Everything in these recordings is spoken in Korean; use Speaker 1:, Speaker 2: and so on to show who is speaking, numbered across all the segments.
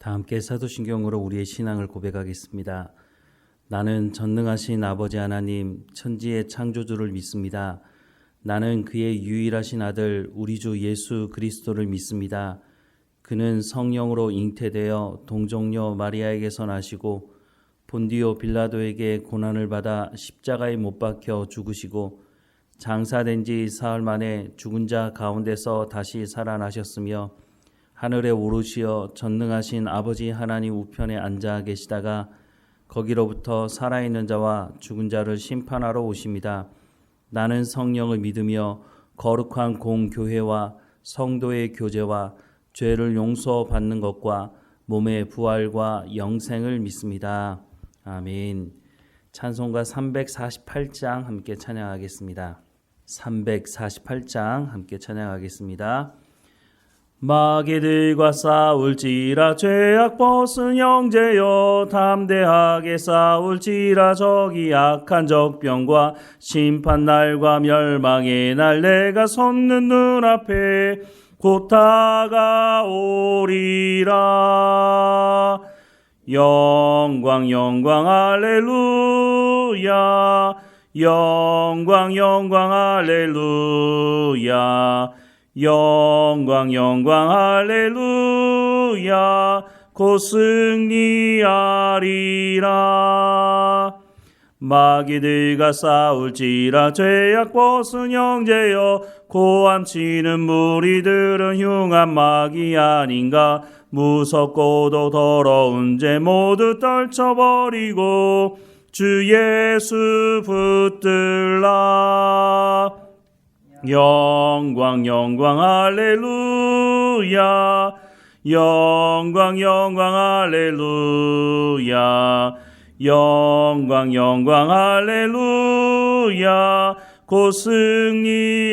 Speaker 1: 다 함께 사도신경으로 우리의 신앙을 고백하겠습니다. 나는 전능하신 아버지 하나님, 천지의 창조주를 믿습니다. 나는 그의 유일하신 아들 우리 주 예수 그리스도를 믿습니다. 그는 성령으로 잉태되어 동정녀 마리아에게서 나시고 본디오 빌라도에게 고난을 받아 십자가에 못 박혀 죽으시고 장사된 지 사흘 만에 죽은 자 가운데서 다시 살아나셨으며 하늘에 오르시어 전능하신 아버지 하나님 우편에 앉아 계시다가 거기로부터 살아있는 자와 죽은 자를 심판하러 오십니다. 나는 성령을 믿으며 거룩한 공교회와 성도의 교제와 죄를 용서받는 것과 몸의 부활과 영생을 믿습니다. 아멘. 찬송가 348장 함께 찬양하겠습니다. 348장 함께 찬양하겠습니다. 마귀들과 싸울지라 죄악 벗은 형제여 담대하게 싸울지라 저기 악한 적병과 심판날과 멸망의 날 내가 섰는 눈앞에 곧 다가오리라. 영광 영광 할렐루야. 영광 영광 할렐루야. 영광 영광 할렐루야. 곧 승리하리라. 마귀들과 싸울지라 죄악 벗은 형제여 고함치는 무리들은 흉한 마귀 아닌가. 무섭고도 더러운 죄 모두 떨쳐버리고 주 예수 붙들라. 영광 영광 할렐루야. 영광 영광 할렐루야. 영광 영광 할렐루야. 곧 승리하리라.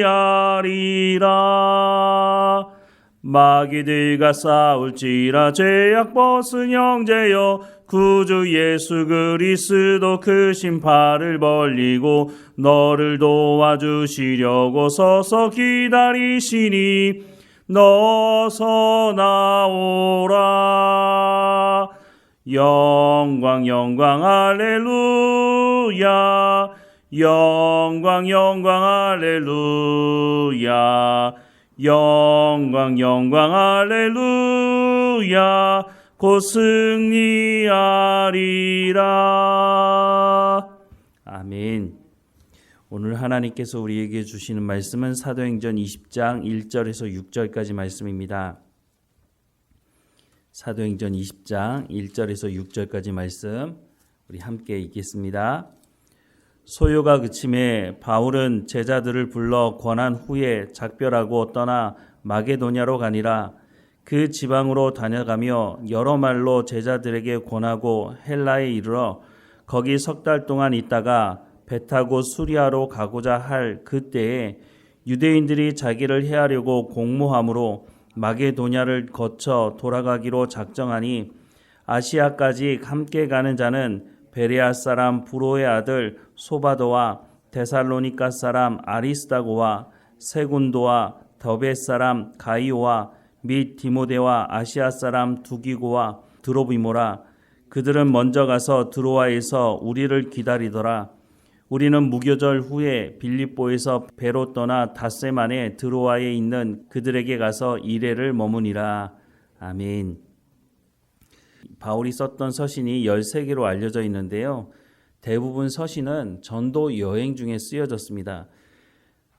Speaker 1: 마귀들과 싸울지라 죄악 벗은 형제여 구주 예수 그리스도 크신 팔을 벌리고 너를 도와주시려고 서서 기다리시니 너서 나오라. 영광 영광 할렐루야. 영광 영광 할렐루야. 영광 영광 할렐루야. 곧 승리하리라. 아멘. 오늘 하나님께서 우리에게 주시는 말씀은 사도행전 20장 1절에서 6절까지 말씀입니다. 사도행전 20장 1절에서 6절까지 말씀 우리 함께 읽겠습니다. 소요가 그침에 바울은 제자들을 불러 권한 후에 작별하고 떠나 마게도냐로 가니라. 그 지방으로 다녀가며 여러 말로 제자들에게 권하고 헬라에 이르러 거기 석 달 동안 있다가 배 타고 수리아로 가고자 할 그때에 유대인들이 자기를 해하려고 공모함으로 마게도냐를 거쳐 돌아가기로 작정하니 아시아까지 함께 가는 자는 베레아 사람 브로의 아들 소바도와 데살로니가 사람 아리스다고와 세군도와 더베 사람 가이오와 및 디모데와 아시아 사람 두기고와 드로비모라. 그들은 먼저 가서 드로아에서 우리를 기다리더라. 우리는 무교절 후에 빌립보에서 배로 떠나 닷새만에 드로아에 있는 그들에게 가서 이레를 머무니라. 아멘. 바울이 썼던 서신이 13개로 알려져 있는데요. 대부분 서신은 전도 여행 중에 쓰여졌습니다.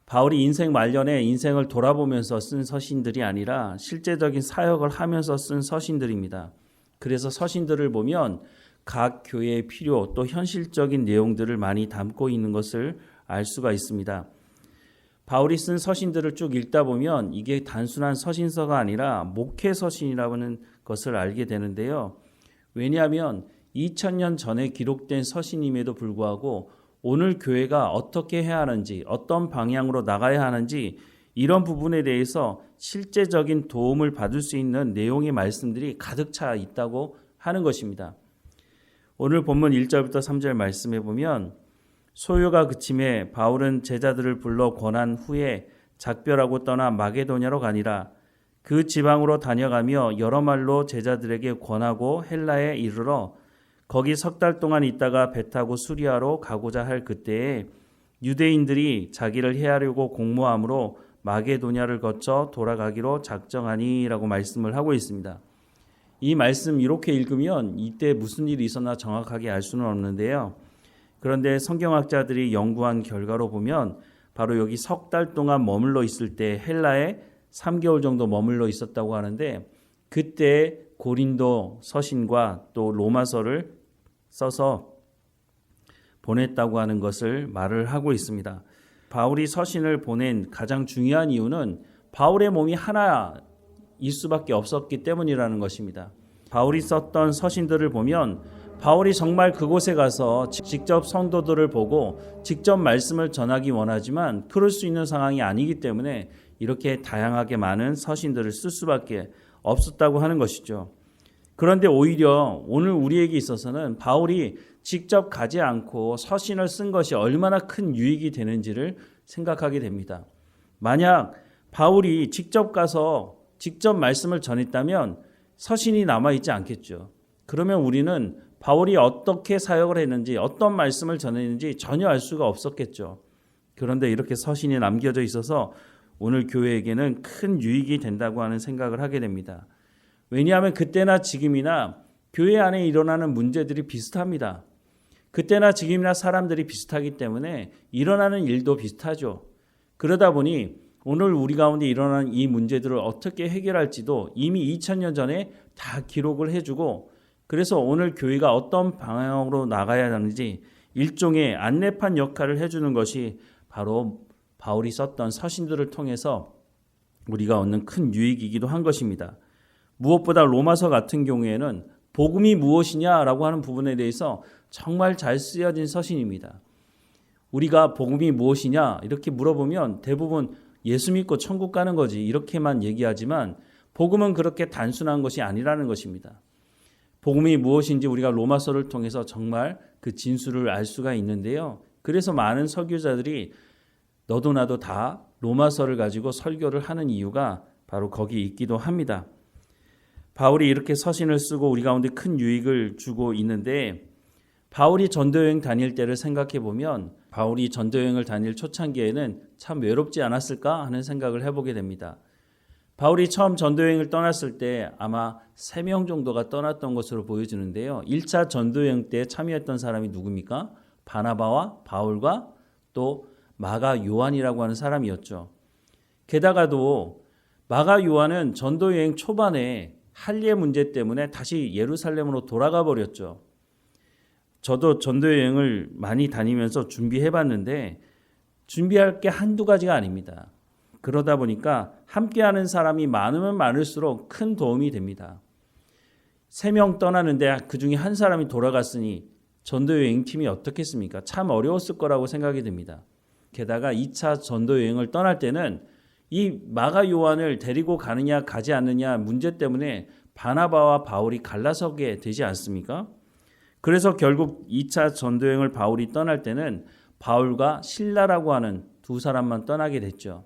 Speaker 1: 바울이 인생 말년에 인생을 돌아보면서 쓴 서신들이 아니라 실제적인 사역을 하면서 쓴 서신들입니다. 그래서 서신들을 보면 각 교회의 필요 또 현실적인 내용들을 많이 담고 있는 것을 알 수가 있습니다. 바울이 쓴 서신들을 쭉 읽다 보면 이게 단순한 서신서가 아니라 목회 서신이라는 것을 알게 되는데요. 왜냐하면 2000년 전에 기록된 서신임에도 불구하고 오늘 교회가 어떻게 해야 하는지, 어떤 방향으로 나가야 하는지 이런 부분에 대해서 실제적인 도움을 받을 수 있는 내용의 말씀들이 가득 차 있다고 하는 것입니다. 오늘 본문 1절부터 3절 말씀해 보면 소요가 그침에 바울은 제자들을 불러 권한 후에 작별하고 떠나 마게도냐로 가니라. 그 지방으로 다녀가며 여러 말로 제자들에게 권하고 헬라에 이르러 거기 석 달 동안 있다가 배 타고 수리아로 가고자 할 그때에 유대인들이 자기를 해하려고 공모함으로 마게도냐를 거쳐 돌아가기로 작정하니라고 말씀을 하고 있습니다. 이 말씀 이렇게 읽으면 이때 무슨 일이 있었나 정확하게 알 수는 없는데요. 그런데 성경학자들이 연구한 결과로 보면 바로 여기 석 달 동안 머물러 있을 때 헬라에 3개월 정도 머물러 있었다고 하는데 그때 고린도 서신과 또 로마서를 써서 보냈다고 하는 것을 말을 하고 있습니다. 바울이 서신을 보낸 가장 중요한 이유는 바울의 몸이 하나일 수밖에 없었기 때문이라는 것입니다. 바울이 썼던 서신들을 보면 바울이 정말 그곳에 가서 직접 성도들을 보고 직접 말씀을 전하기 원하지만 그럴 수 있는 상황이 아니기 때문에 이렇게 다양하게 많은 서신들을 쓸 수밖에 없었다고 하는 것이죠. 그런데 오히려 오늘 우리에게 있어서는 바울이 직접 가지 않고 서신을 쓴 것이 얼마나 큰 유익이 되는지를 생각하게 됩니다. 만약 바울이 직접 가서 직접 말씀을 전했다면 서신이 남아있지 않겠죠. 그러면 우리는 바울이 어떻게 사역을 했는지 어떤 말씀을 전했는지 전혀 알 수가 없었겠죠. 그런데 이렇게 서신이 남겨져 있어서 오늘 교회에게는 큰 유익이 된다고 하는 생각을 하게 됩니다. 왜냐하면 그때나 지금이나 교회 안에 일어나는 문제들이 비슷합니다. 그때나 지금이나 사람들이 비슷하기 때문에 일어나는 일도 비슷하죠. 그러다 보니 오늘 우리 가운데 일어나는 이 문제들을 어떻게 해결할지도 이미 2000년 전에 다 기록을 해주고 그래서 오늘 교회가 어떤 방향으로 나가야 하는지 일종의 안내판 역할을 해주는 것이 바로 바울이 썼던 서신들을 통해서 우리가 얻는 큰 유익이기도 한 것입니다. 무엇보다 로마서 같은 경우에는 복음이 무엇이냐라고 하는 부분에 대해서 정말 잘 쓰여진 서신입니다. 우리가 복음이 무엇이냐 이렇게 물어보면 대부분 예수 믿고 천국 가는 거지 이렇게만 얘기하지만 복음은 그렇게 단순한 것이 아니라는 것입니다. 복음이 무엇인지 우리가 로마서를 통해서 정말 그 진수를 알 수가 있는데요. 그래서 많은 설교자들이 너도 나도 다 로마서를 가지고 설교를 하는 이유가 바로 거기 있기도 합니다. 바울이 이렇게 서신을 쓰고 우리 가운데 큰 유익을 주고 있는데 바울이 전도여행 다닐 때를 생각해 보면 바울이 전도여행을 다닐 초창기에는 참 외롭지 않았을까 하는 생각을 해보게 됩니다. 바울이 처음 전도여행을 떠났을 때 아마 3명 정도가 떠났던 것으로 보여지는데요. 1차 전도여행 때 참여했던 사람이 누굽니까? 바나바와 바울과 또 마가 요한이라고 하는 사람이었죠. 게다가도 마가 요한은 전도여행 초반에 할례 문제 때문에 다시 예루살렘으로 돌아가 버렸죠. 저도 전도여행을 많이 다니면서 준비해봤는데 준비할 게 한두 가지가 아닙니다. 그러다 보니까 함께하는 사람이 많으면 많을수록 큰 도움이 됩니다. 3명 떠나는데 그중에 한 사람이 돌아갔으니 전도여행팀이 어떻겠습니까? 참 어려웠을 거라고 생각이 됩니다. 게다가 2차 전도여행을 떠날 때는 이 마가 요한을 데리고 가느냐 가지 않느냐 문제 때문에 바나바와 바울이 갈라서게 되지 않습니까? 그래서 결국 2차 전도여행을 바울이 떠날 때는 바울과 실라라고 하는 두 사람만 떠나게 됐죠.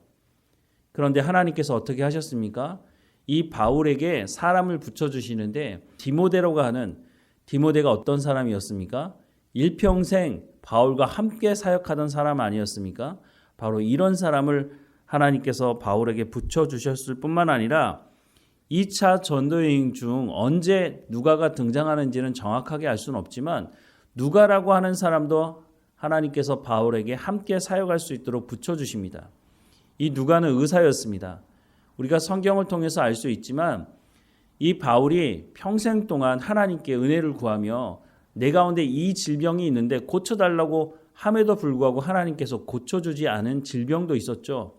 Speaker 1: 그런데 하나님께서 어떻게 하셨습니까? 이 바울에게 사람을 붙여주시는데 디모데라고 하는 디모데가 어떤 사람이었습니까? 일평생 바울과 함께 사역하던 사람 아니었습니까? 바로 이런 사람을 하나님께서 바울에게 붙여주셨을 뿐만 아니라 2차 전도여행 중 언제 누가가 등장하는지는 정확하게 알 수는 없지만 누가라고 하는 사람도 하나님께서 바울에게 함께 사역할 수 있도록 붙여주십니다. 이 누가는 의사였습니다. 우리가 성경을 통해서 알 수 있지만 이 바울이 평생 동안 하나님께 은혜를 구하며 내 가운데 이 질병이 있는데 고쳐달라고 함에도 불구하고 하나님께서 고쳐주지 않은 질병도 있었죠.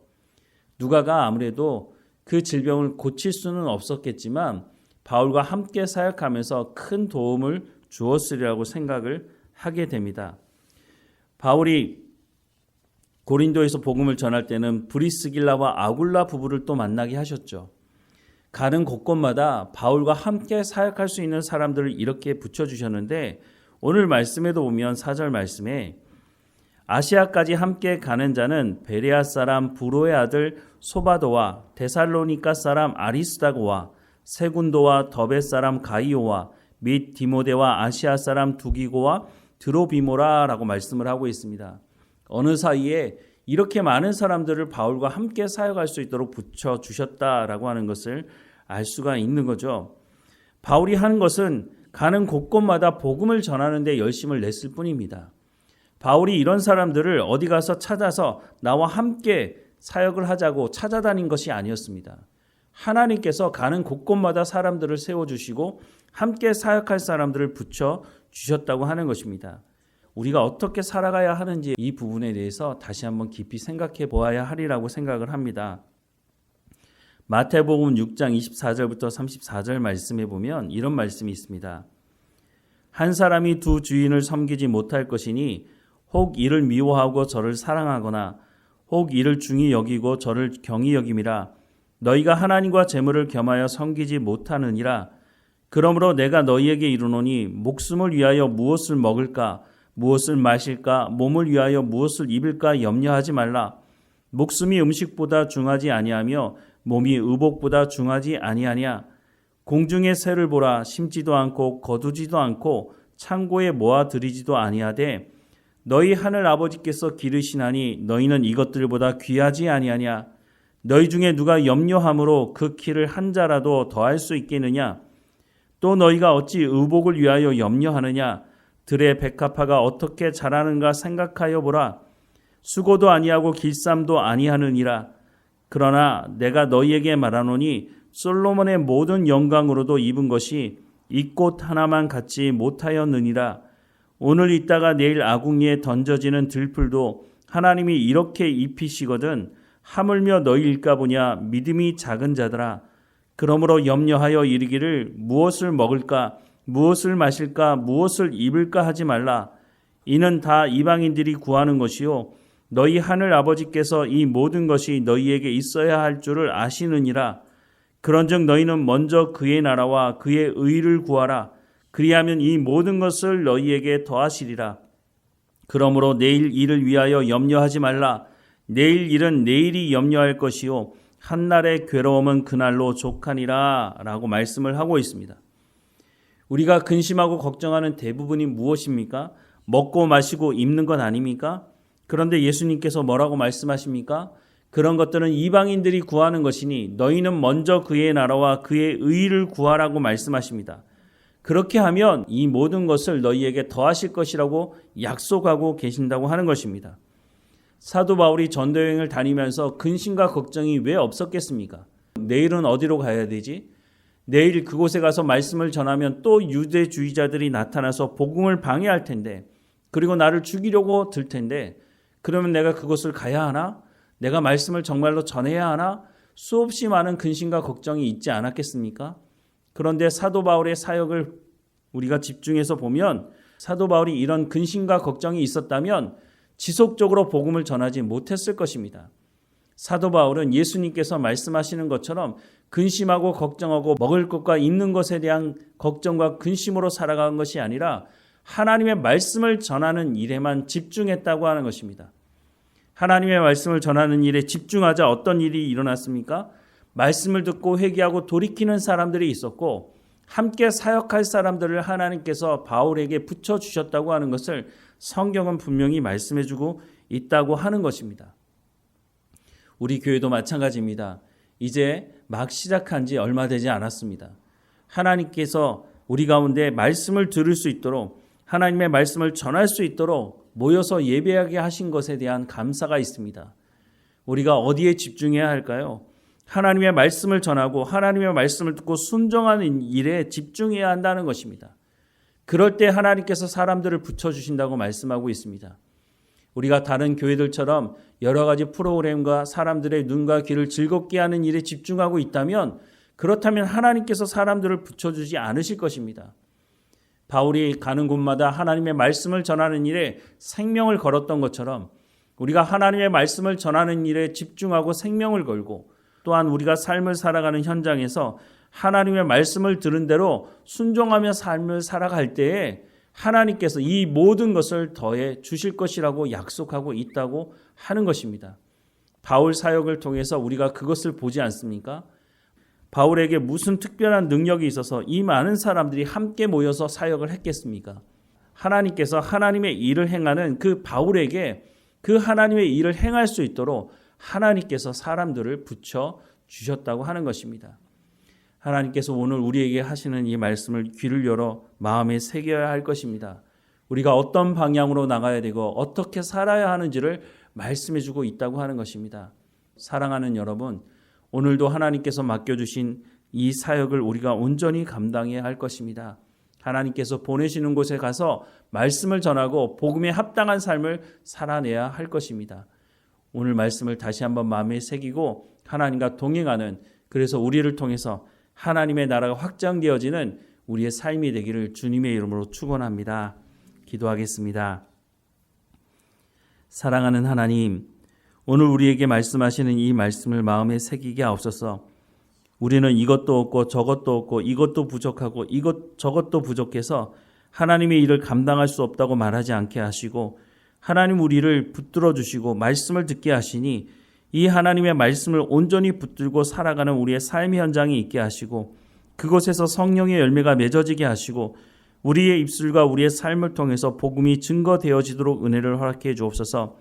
Speaker 1: 누가가 아무래도 그 질병을 고칠 수는 없었겠지만 바울과 함께 사역하면서 큰 도움을 주었으리라고 생각을 하게 됩니다. 바울이 고린도에서 복음을 전할 때는 브리스길라와 아굴라 부부를 또 만나게 하셨죠. 가는 곳곳마다 바울과 함께 사역할 수 있는 사람들을 이렇게 붙여주셨는데 오늘 말씀에도 보면 4절 말씀에 아시아까지 함께 가는 자는 베레아 사람 부로의 아들 소바도와 데살로니가 사람 아리스다고와 세군도와 더베 사람 가이오와 및 디모데와 아시아 사람 두기고와 드로비모라라고 말씀을 하고 있습니다. 어느 사이에 이렇게 많은 사람들을 바울과 함께 사역할 수 있도록 붙여주셨다라고 하는 것을 알 수가 있는 거죠. 바울이 하는 것은 가는 곳곳마다 복음을 전하는 데 열심을 냈을 뿐입니다. 바울이 이런 사람들을 어디 가서 찾아서 나와 함께 사역을 하자고 찾아다닌 것이 아니었습니다. 하나님께서 가는 곳곳마다 사람들을 세워주시고 함께 사역할 사람들을 붙여주셨다고 하는 것입니다. 우리가 어떻게 살아가야 하는지 이 부분에 대해서 다시 한번 깊이 생각해 보아야 하리라고 생각을 합니다. 마태복음 6장 24절부터 34절 말씀에 보면 이런 말씀이 있습니다. 한 사람이 두 주인을 섬기지 못할 것이니 혹 이를 미워하고 저를 사랑하거나 혹 이를 중히 여기고 저를 경히 여김이라. 너희가 하나님과 재물을 겸하여 섬기지 못하느니라. 그러므로 내가 너희에게 이르노니 목숨을 위하여 무엇을 먹을까 무엇을 마실까 몸을 위하여 무엇을 입을까 염려하지 말라. 목숨이 음식보다 중하지 아니하며 몸이 의복보다 중하지 아니하냐. 공중의 새를 보라. 심지도 않고 거두지도 않고 창고에 모아들이지도 아니하되 너희 하늘 아버지께서 기르시나니 너희는 이것들보다 귀하지 아니하냐. 너희 중에 누가 염려함으로 그 키를 한 자라도 더할 수 있겠느냐. 또 너희가 어찌 의복을 위하여 염려하느냐. 들의 백합화가 어떻게 자라는가 생각하여 보라. 수고도 아니하고 길쌈도 아니하느니라. 그러나 내가 너희에게 말하노니 솔로몬의 모든 영광으로도 입은 것이 이 꽃 하나만 갖지 못하였느니라. 오늘 있다가 내일 아궁이에 던져지는 들풀도 하나님이 이렇게 입히시거든 하물며 너희일까 보냐. 믿음이 작은 자들아. 그러므로 염려하여 이르기를 무엇을 먹을까 무엇을 마실까 무엇을 입을까 하지 말라. 이는 다 이방인들이 구하는 것이요 너희 하늘 아버지께서 이 모든 것이 너희에게 있어야 할 줄을 아시느니라. 그런즉 너희는 먼저 그의 나라와 그의 의를 구하라. 그리하면 이 모든 것을 너희에게 더하시리라. 그러므로 내일 일을 위하여 염려하지 말라. 내일 일은 내일이 염려할 것이요 한날의 괴로움은 그날로 족하니라 라고 말씀을 하고 있습니다. 우리가 근심하고 걱정하는 대부분이 무엇입니까? 먹고 마시고 입는 것 아닙니까? 그런데 예수님께서 뭐라고 말씀하십니까? 그런 것들은 이방인들이 구하는 것이니 너희는 먼저 그의 나라와 그의 의를 구하라고 말씀하십니다. 그렇게 하면 이 모든 것을 너희에게 더하실 것이라고 약속하고 계신다고 하는 것입니다. 사도 바울이 전도여행을 다니면서 근심과 걱정이 왜 없었겠습니까? 내일은 어디로 가야 되지? 내일 그곳에 가서 말씀을 전하면 또 유대주의자들이 나타나서 복음을 방해할 텐데 그리고 나를 죽이려고 들 텐데 그러면 내가 그곳을 가야 하나? 내가 말씀을 정말로 전해야 하나? 수없이 많은 근심과 걱정이 있지 않았겠습니까? 그런데 사도 바울의 사역을 우리가 집중해서 보면 사도 바울이 이런 근심과 걱정이 있었다면 지속적으로 복음을 전하지 못했을 것입니다. 사도 바울은 예수님께서 말씀하시는 것처럼 근심하고 걱정하고 먹을 것과 입는 것에 대한 걱정과 근심으로 살아간 것이 아니라 하나님의 말씀을 전하는 일에만 집중했다고 하는 것입니다. 하나님의 말씀을 전하는 일에 집중하자 어떤 일이 일어났습니까? 말씀을 듣고 회개하고 돌이키는 사람들이 있었고 함께 사역할 사람들을 하나님께서 바울에게 붙여주셨다고 하는 것을 성경은 분명히 말씀해주고 있다고 하는 것입니다. 우리 교회도 마찬가지입니다. 이제 막 시작한 지 얼마 되지 않았습니다. 하나님께서 우리 가운데 말씀을 들을 수 있도록 하나님의 말씀을 전할 수 있도록 모여서 예배하게 하신 것에 대한 감사가 있습니다. 우리가 어디에 집중해야 할까요? 하나님의 말씀을 전하고 하나님의 말씀을 듣고 순종하는 일에 집중해야 한다는 것입니다. 그럴 때 하나님께서 사람들을 붙여주신다고 말씀하고 있습니다. 우리가 다른 교회들처럼 여러 가지 프로그램과 사람들의 눈과 귀를 즐겁게 하는 일에 집중하고 있다면 그렇다면 하나님께서 사람들을 붙여주지 않으실 것입니다. 바울이 가는 곳마다 하나님의 말씀을 전하는 일에 생명을 걸었던 것처럼 우리가 하나님의 말씀을 전하는 일에 집중하고 생명을 걸고 또한 우리가 삶을 살아가는 현장에서 하나님의 말씀을 들은 대로 순종하며 삶을 살아갈 때에 하나님께서 이 모든 것을 더해 주실 것이라고 약속하고 있다고 하는 것입니다. 바울 사역을 통해서 우리가 그것을 보지 않습니까? 바울에게 무슨 특별한 능력이 있어서 이 많은 사람들이 함께 모여서 사역을 했겠습니까? 하나님께서 하나님의 일을 행하는 그 바울에게 그 하나님의 일을 행할 수 있도록 하나님께서 사람들을 붙여 주셨다고 하는 것입니다. 하나님께서 오늘 우리에게 하시는 이 말씀을 귀를 열어 마음에 새겨야 할 것입니다. 우리가 어떤 방향으로 나가야 되고 어떻게 살아야 하는지를 말씀해 주고 있다고 하는 것입니다. 사랑하는 여러분, 오늘도 하나님께서 맡겨주신 이 사역을 우리가 온전히 감당해야 할 것입니다. 하나님께서 보내시는 곳에 가서 말씀을 전하고 복음에 합당한 삶을 살아내야 할 것입니다. 오늘 말씀을 다시 한번 마음에 새기고 하나님과 동행하는, 그래서 우리를 통해서 하나님의 나라가 확장되어지는 우리의 삶이 되기를 주님의 이름으로 축원합니다. 기도하겠습니다. 사랑하는 하나님, 오늘 우리에게 말씀하시는 이 말씀을 마음에 새기게 하옵소서. 우리는 이것도 없고 저것도 없고 이것도 부족하고 저것도 부족해서 하나님의 일을 감당할 수 없다고 말하지 않게 하시고, 하나님 우리를 붙들어 주시고 말씀을 듣게 하시니 이 하나님의 말씀을 온전히 붙들고 살아가는 우리의 삶의 현장이 있게 하시고, 그곳에서 성령의 열매가 맺어지게 하시고, 우리의 입술과 우리의 삶을 통해서 복음이 증거되어지도록 은혜를 허락해 주옵소서.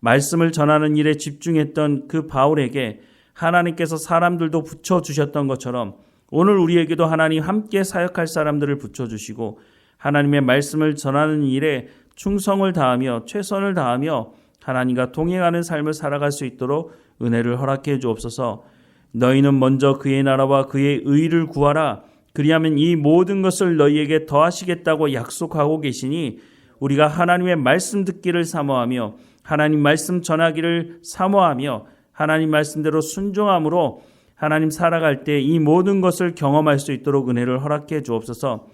Speaker 1: 말씀을 전하는 일에 집중했던 그 바울에게 하나님께서 사람들도 붙여주셨던 것처럼 오늘 우리에게도 하나님 함께 사역할 사람들을 붙여주시고, 하나님의 말씀을 전하는 일에 충성을 다하며 최선을 다하며 하나님과 동행하는 삶을 살아갈 수 있도록 은혜를 허락해 주옵소서. 너희는 먼저 그의 나라와 그의 의를 구하라. 그리하면 이 모든 것을 너희에게 더하시겠다고 약속하고 계시니, 우리가 하나님의 말씀 듣기를 사모하며 하나님 말씀 전하기를 사모하며 하나님 말씀대로 순종함으로 하나님 살아갈 때 이 모든 것을 경험할 수 있도록 은혜를 허락해 주옵소서.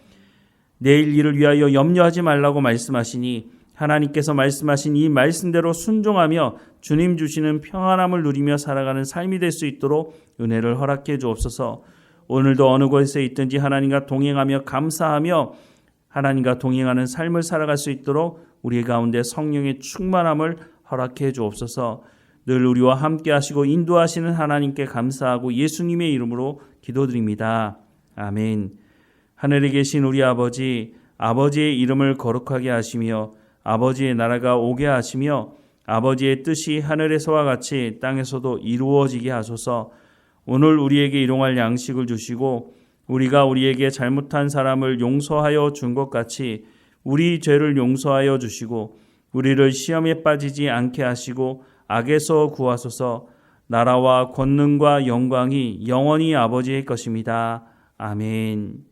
Speaker 1: 내일 일을 위하여 염려하지 말라고 말씀하시니 하나님께서 말씀하신 이 말씀대로 순종하며 주님 주시는 평안함을 누리며 살아가는 삶이 될 수 있도록 은혜를 허락해 주옵소서. 오늘도 어느 곳에 있든지 하나님과 동행하며 감사하며 하나님과 동행하는 삶을 살아갈 수 있도록 우리 가운데 성령의 충만함을 허락해 주옵소서. 늘 우리와 함께 하시고 인도하시는 하나님께 감사하고 예수님의 이름으로 기도드립니다. 아멘. 하늘에 계신 우리 아버지, 아버지의 이름을 거룩하게 하시며 아버지의 나라가 오게 하시며 아버지의 뜻이 하늘에서와 같이 땅에서도 이루어지게 하소서. 오늘 우리에게 일용할 양식을 주시고 우리가 우리에게 잘못한 사람을 용서하여 준 것 같이 우리 죄를 용서하여 주시고 우리를 시험에 빠지지 않게 하시고 악에서 구하소서. 나라와 권능과 영광이 영원히 아버지의 것입니다. 아멘.